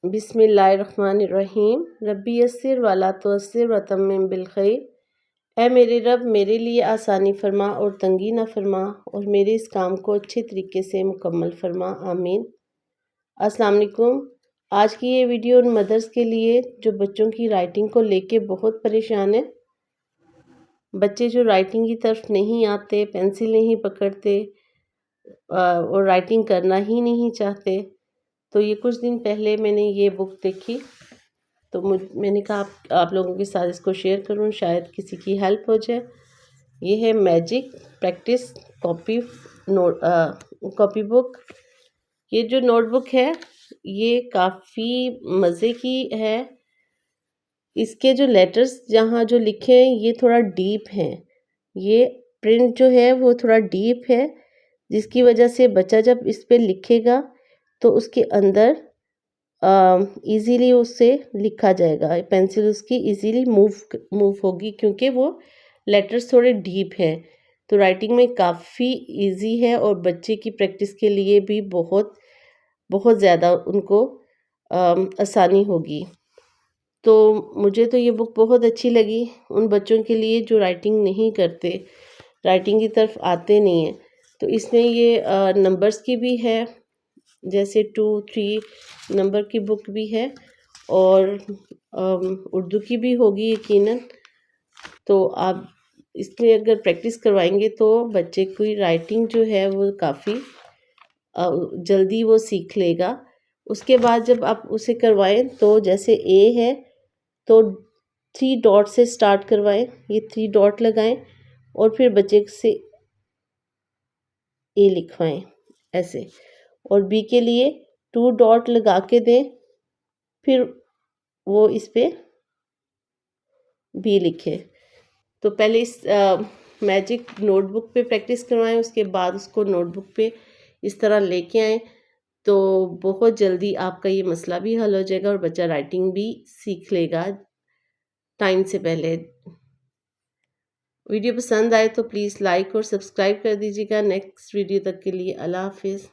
بسم اللہ الرحمن الرحیم ربی یسر ولا تعسر وتمم بالخیر۔ اے میرے رب میرے لیے آسانی فرما اور تنگی نہ فرما، اور میرے اس کام کو اچھے طریقے سے مکمل فرما، آمین۔ السلام علیکم۔ آج کی یہ ویڈیو ان مدرس کے لیے جو بچوں کی رائٹنگ کو لے کے بہت پریشان ہیں۔ بچے جو رائٹنگ کی طرف نہیں آتے، پینسل نہیں پکڑتے اور رائٹنگ کرنا ہی نہیں چاہتے، تو یہ کچھ دن پہلے میں نے یہ بک دیکھی، تو میں نے کہا آپ لوگوں کے ساتھ اس کو شیئر کروں، شاید کسی کی ہیلپ ہو جائے۔ یہ ہے میجک پریکٹس کاپی بک۔ یہ جو نوٹ بک ہے یہ کافی مزے کی ہے۔ اس کے جو لیٹرز جہاں جو لکھے ہیں یہ تھوڑا ڈیپ ہیں، یہ پرنٹ جو ہے وہ تھوڑا ڈیپ ہے، جس کی وجہ سے بچہ جب اس پہ لکھے گا تو اس کے اندر ایزیلی اس سے لکھا جائے گا، پینسل اس کی ایزیلی موو ہوگی، کیونکہ وہ لیٹرز تھوڑے ڈیپ ہیں، تو رائٹنگ میں کافی ایزی ہے، اور بچے کی پریکٹس کے لیے بھی بہت زیادہ ان کو آسانی ہوگی۔ تو مجھے تو یہ بک بہت اچھی لگی ان بچوں کے لیے جو رائٹنگ نہیں کرتے، رائٹنگ کی طرف آتے نہیں ہیں۔ تو اس میں یہ نمبرز کی بھی ہے، جیسے 2 3 نمبر کی بک بھی ہے، اور اردو کی بھی ہوگی یقیناً۔ تو آپ اس میں اگر پریکٹس کروائیں گے تو بچے کی رائٹنگ جو ہے وہ کافی جلدی وہ سیکھ لے گا۔ اس کے بعد جب آپ اسے کروائیں تو جیسے اے ہے تو 3 ڈاٹ سے سٹارٹ کروائیں، یہ 3 ڈاٹ لگائیں اور پھر بچے سے اے لکھوائیں ایسے، اور بی کے لیے 2 ڈاٹ لگا کے دیں، پھر وہ اس پہ بی لکھے۔ تو پہلے اس میجک نوٹ بک پہ پریکٹس کروائیں، اس کے بعد اس کو نوٹ بک پہ اس طرح لے کے آئیں، تو بہت جلدی آپ کا یہ مسئلہ بھی حل ہو جائے گا اور بچہ رائٹنگ بھی سیکھ لے گا ٹائم سے پہلے۔ ویڈیو پسند آئے تو پلیز لائک اور سبسکرائب کر دیجیے گا۔ نیکسٹ ویڈیو تک کے لیے اللہ حافظ۔